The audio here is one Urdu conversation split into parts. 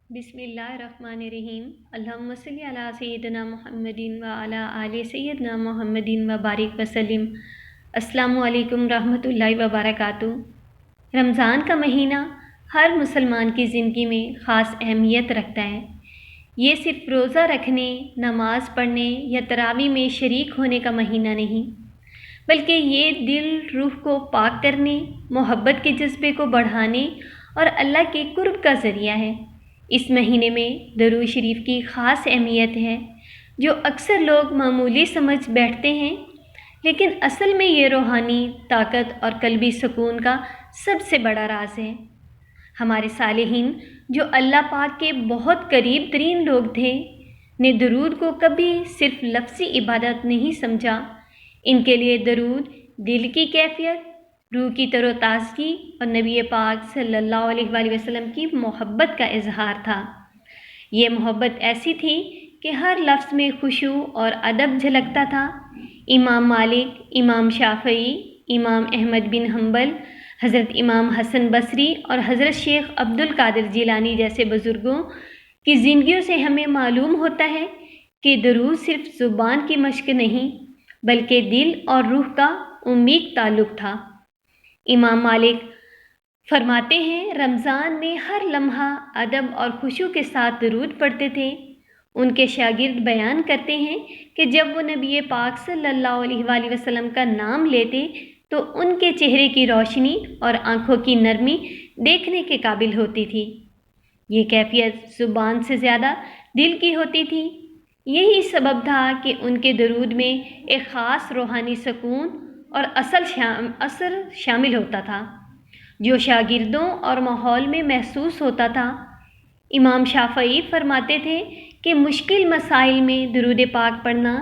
بسم اللہ الرحمن الرحیم اللہم صلی علی سیدنا محمد و علی آل سیدنا محمد و بارک وسلم۔ السلام علیکم رحمۃ اللہ وبرکاتہ۔ رمضان کا مہینہ ہر مسلمان کی زندگی میں خاص اہمیت رکھتا ہے۔ یہ صرف روزہ رکھنے، نماز پڑھنے یا تراویح میں شریک ہونے کا مہینہ نہیں، بلکہ یہ دل روح کو پاک کرنے، محبت کے جذبے کو بڑھانے اور اللہ کے قرب کا ذریعہ ہے۔ اس مہینے میں درود شریف کی خاص اہمیت ہے، جو اکثر لوگ معمولی سمجھ بیٹھتے ہیں، لیکن اصل میں یہ روحانی طاقت اور قلبی سکون کا سب سے بڑا راز ہے۔ ہمارے صالحین، جو اللہ پاک کے بہت قریب ترین لوگ تھے، نے درود کو کبھی صرف لفظی عبادت نہیں سمجھا۔ ان کے لیے درود دل کی کیفیت، روح کی تر و تازگی اور نبی پاک صلی اللہ علیہ وآلہ وسلم کی محبت کا اظہار تھا۔ یہ محبت ایسی تھی کہ ہر لفظ میں خشوع اور ادب جھلکتا تھا۔ امام مالک، امام شافعی، امام احمد بن حنبل، حضرت امام حسن بصری اور حضرت شیخ عبد القادر جیلانی جیسے بزرگوں کی زندگیوں سے ہمیں معلوم ہوتا ہے کہ درود صرف زبان کی مشق نہیں، بلکہ دل اور روح کا عمیق تعلق تھا۔ امام مالک فرماتے ہیں، رمضان میں ہر لمحہ ادب اور خشوع کے ساتھ درود پڑھتے تھے۔ ان کے شاگرد بیان کرتے ہیں کہ جب وہ نبی پاک صلی اللہ علیہ وآلہ وسلم کا نام لیتے تو ان کے چہرے کی روشنی اور آنکھوں کی نرمی دیکھنے کے قابل ہوتی تھی۔ یہ کیفیت زبان سے زیادہ دل کی ہوتی تھی۔ یہی سبب تھا کہ ان کے درود میں ایک خاص روحانی سکون اور اثر شامل ہوتا تھا، جو شاگردوں اور ماحول میں محسوس ہوتا تھا۔ امام شافعی فرماتے تھے کہ مشکل مسائل میں درود پاک پڑھنا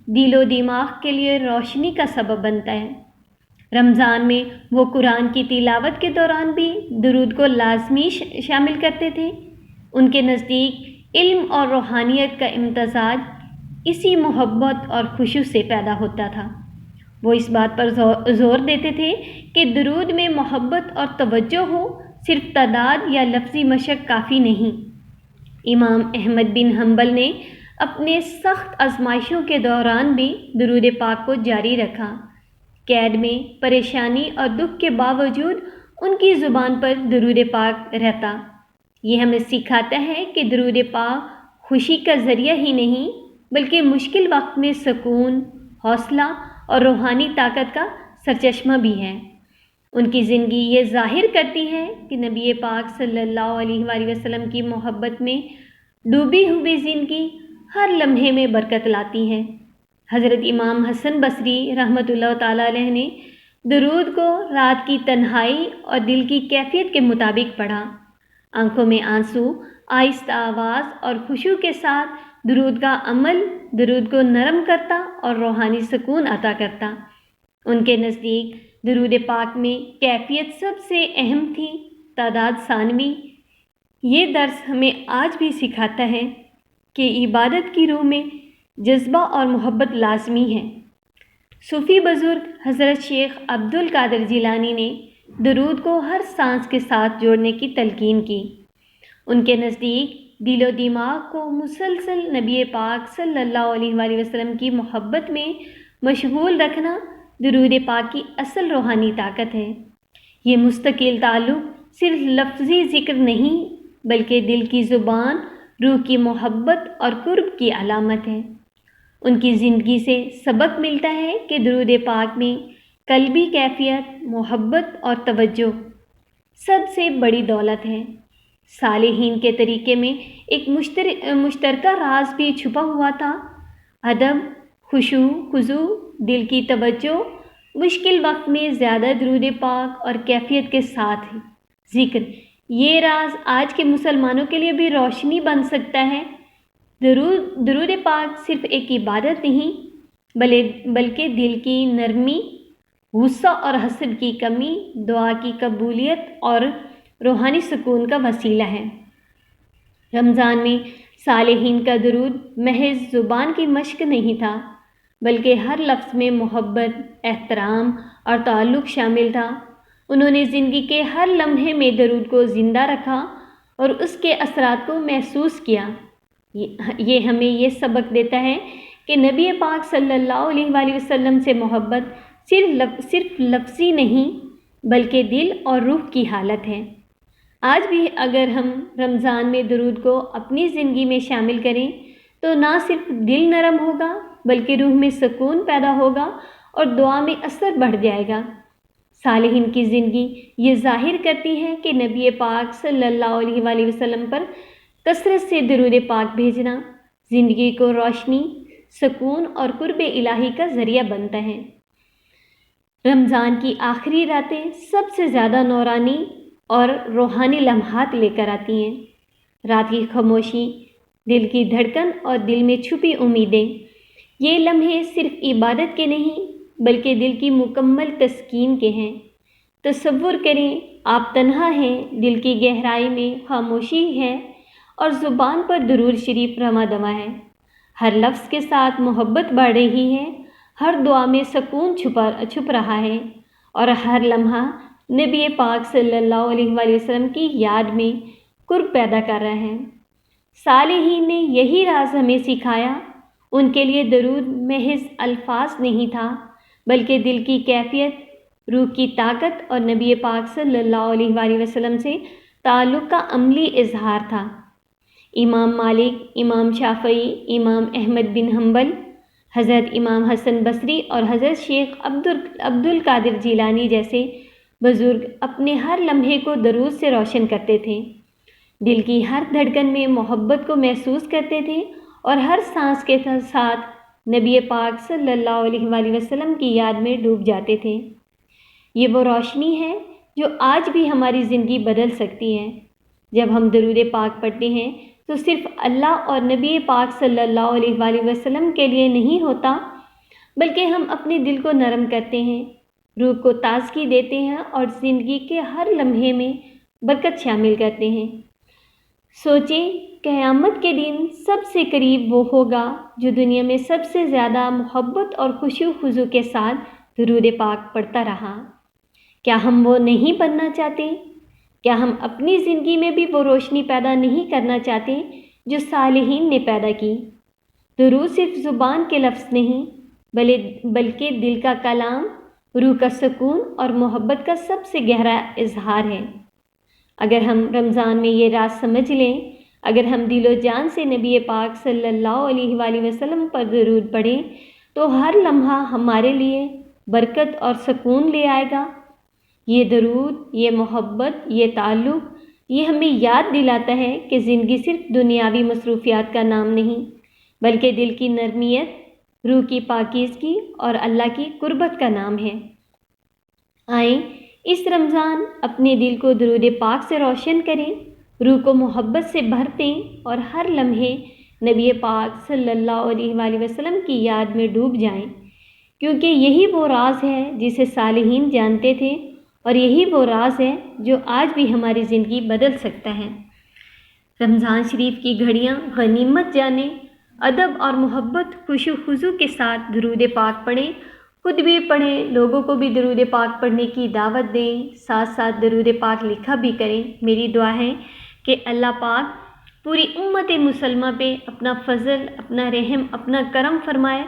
دل و دماغ کے لیے روشنی کا سبب بنتا ہے۔ رمضان میں وہ قرآن کی تلاوت کے دوران بھی درود کو لازمی شامل کرتے تھے۔ ان کے نزدیک علم اور روحانیت کا امتزاج اسی محبت اور خشوع سے پیدا ہوتا تھا۔ وہ اس بات پر زور دیتے تھے کہ درود میں محبت اور توجہ ہو، صرف تعداد یا لفظی مشق کافی نہیں۔ امام احمد بن حنبل نے اپنے سخت آزمائشوں کے دوران بھی درود پاک کو جاری رکھا۔ قید میں پریشانی اور دکھ کے باوجود ان کی زبان پر درود پاک رہتا۔ یہ ہمیں سکھاتا ہے کہ درود پاک خوشی کا ذریعہ ہی نہیں، بلکہ مشکل وقت میں سکون، حوصلہ اور روحانی طاقت کا سرچشمہ بھی ہے۔ ان کی زندگی یہ ظاہر کرتی ہے کہ نبی پاک صلی اللہ علیہ وآلہ وسلم کی محبت میں ڈوبی ہوئی زندگی ہر لمحے میں برکت لاتی ہے۔ حضرت امام حسن بصری رحمۃ اللہ تعالیٰ علیہ نے درود کو رات کی تنہائی اور دل کی کیفیت کے مطابق پڑھا۔ آنکھوں میں آنسو، آہستہ آواز اور خشوع کے ساتھ درود کا عمل درود کو نرم کرتا اور روحانی سکون عطا کرتا۔ ان کے نزدیک درود پاک میں کیفیت سب سے اہم تھی، تعداد ثانوی۔ یہ درس ہمیں آج بھی سکھاتا ہے کہ عبادت کی روح میں جذبہ اور محبت لازمی ہے۔ صوفی بزرگ حضرت شیخ عبد القادر جیلانی نے درود کو ہر سانس کے ساتھ جوڑنے کی تلقین کی۔ ان کے نزدیک دل و دماغ کو مسلسل نبی پاک صلی اللہ علیہ وآلہ وسلم کی محبت میں مشغول رکھنا درود پاک کی اصل روحانی طاقت ہے۔ یہ مستقل تعلق صرف لفظی ذکر نہیں، بلکہ دل کی زبان، روح کی محبت اور قرب کی علامت ہے۔ ان کی زندگی سے سبق ملتا ہے کہ درود پاک میں قلبی کیفیت، محبت اور توجہ سب سے بڑی دولت ہے۔ صالحین کے طریقے میں ایک مشترکہ راز بھی چھپا ہوا تھا، ادب، خشوع، خضوع، دل کی توجہ، مشکل وقت میں زیادہ درود پاک اور کیفیت کے ساتھ ذکر۔ یہ راز آج کے مسلمانوں کے لیے بھی روشنی بن سکتا ہے۔ درود پاک صرف ایک عبادت نہیں، بلکہ دل کی نرمی، غصہ اور حسد کی کمی، دعا کی قبولیت اور روحانی سکون کا وسیلہ ہے۔ رمضان میں صالحین کا درود محض زبان کی مشق نہیں تھا، بلکہ ہر لفظ میں محبت، احترام اور تعلق شامل تھا۔ انہوں نے زندگی کے ہر لمحے میں درود کو زندہ رکھا اور اس کے اثرات کو محسوس کیا۔ یہ ہمیں یہ سبق دیتا ہے کہ نبی پاک صلی اللہ علیہ وآلہ وسلم سے محبت صرف لفظی نہیں بلکہ دل اور روح کی حالت ہے۔ آج بھی اگر ہم رمضان میں درود کو اپنی زندگی میں شامل کریں تو نہ صرف دل نرم ہوگا بلکہ روح میں سکون پیدا ہوگا اور دعا میں اثر بڑھ جائے گا۔ صالحین کی زندگی یہ ظاہر کرتی ہے کہ نبی پاک صلی اللہ علیہ وآلہ وسلم پر کثرت سے درود پاک بھیجنا زندگی کو روشنی، سکون اور قرب الہی کا ذریعہ بنتا ہے۔ رمضان کی آخری راتیں سب سے زیادہ نورانی اور روحانی لمحات لے کر آتی ہیں۔ رات کی خاموشی، دل کی دھڑکن اور دل میں چھپی امیدیں، یہ لمحے صرف عبادت کے نہیں بلکہ دل کی مکمل تسکین کے ہیں۔ تصور کریں آپ تنہا ہیں، دل کی گہرائی میں خاموشی ہے اور زبان پر درود شریف رواں دواں ہے۔ ہر لفظ کے ساتھ محبت بڑھ رہی ہے، ہر دعا میں سکون چھپ رہا ہے اور ہر لمحہ نبی پاک صلی اللہ علیہ وآلہ وسلم کی یاد میں قرب پیدا کر رہا ہے۔ صالحین نے یہی راز ہمیں سکھایا۔ ان کے لیے درود محض الفاظ نہیں تھا بلکہ دل کی کیفیت، روح کی طاقت اور نبی پاک صلی اللہ علیہ وآلہ وسلم سے تعلق کا عملی اظہار تھا۔ امام مالک، امام شافعی، امام احمد بن حنبل، حضرت امام حسن بصری اور حضرت شیخ عبد القادر جیلانی جیسے بزرگ اپنے ہر لمحے کو درود سے روشن کرتے تھے، دل کی ہر دھڑکن میں محبت کو محسوس کرتے تھے اور ہر سانس کے ساتھ نبی پاک صلی اللہ علیہ وآلہ وسلم کی یاد میں ڈوب جاتے تھے۔ یہ وہ روشنی ہے جو آج بھی ہماری زندگی بدل سکتی ہے۔ جب ہم درود پاک پڑھتے ہیں تو صرف اللہ اور نبی پاک صلی اللہ علیہ وآلہ وسلم کے لیے نہیں ہوتا بلکہ ہم اپنے دل کو نرم کرتے ہیں، روح کو تازگی دیتے ہیں اور زندگی کے ہر لمحے میں برکت شامل کرتے ہیں۔ سوچیں، قیامت کے دن سب سے قریب وہ ہوگا جو دنیا میں سب سے زیادہ محبت اور خشوع و خضوع کے ساتھ درود پاک پڑھتا رہا۔ کیا ہم وہ نہیں بننا چاہتے؟ کیا ہم اپنی زندگی میں بھی وہ روشنی پیدا نہیں کرنا چاہتے جو صالحین نے پیدا کی؟ درود صرف زبان کے لفظ نہیں بلکہ دل کا کلام، روح کا سکون اور محبت کا سب سے گہرا اظہار ہے۔ اگر ہم رمضان میں یہ راز سمجھ لیں، اگر ہم دل و جان سے نبی پاک صلی اللہ علیہ وآلہ وسلم پر درود پڑھیں تو ہر لمحہ ہمارے لیے برکت اور سکون لے آئے گا۔ یہ درود، یہ محبت، یہ تعلق، یہ ہمیں یاد دلاتا ہے کہ زندگی صرف دنیاوی مصروفیات کا نام نہیں بلکہ دل کی نرمیت، روح کی پاکیزگی اور اللہ کی قربت کا نام ہے۔ آئیں اس رمضان اپنے دل کو درود پاک سے روشن کریں، روح کو محبت سے بھر دیں اور ہر لمحے نبی پاک صلی اللہ علیہ وآلہ وسلم کی یاد میں ڈوب جائیں، کیونکہ یہی وہ راز ہے جسے صالحین جانتے تھے اور یہی وہ راز ہے جو آج بھی ہماری زندگی بدل سکتا ہے۔ رمضان شریف کی گھڑیاں غنیمت جانیں، ادب اور محبت، خشوع و خضوع کے ساتھ درود پاک پڑھیں، خود بھی پڑھیں، لوگوں کو بھی درود پاک پڑھنے کی دعوت دیں، ساتھ ساتھ درود پاک لکھا بھی کریں۔ میری دعا ہے کہ اللہ پاک پوری امت مسلمہ پہ اپنا فضل، اپنا رحم، اپنا کرم فرمائے۔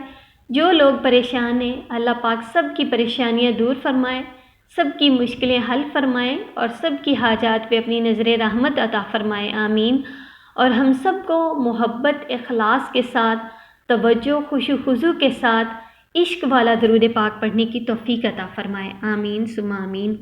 جو لوگ پریشان ہیں اللہ پاک سب کی پریشانیاں دور فرمائے، سب کی مشکلیں حل فرمائے اور سب کی حاجات پہ اپنی نظر رحمت عطا فرمائے، آمین۔ اور ہم سب کو محبت، اخلاص کے ساتھ، توجہ، خشوع و خضوع کے ساتھ عشق والا درود پاک پڑھنے کی توفیق عطا فرمائے، آمین ثم آمین۔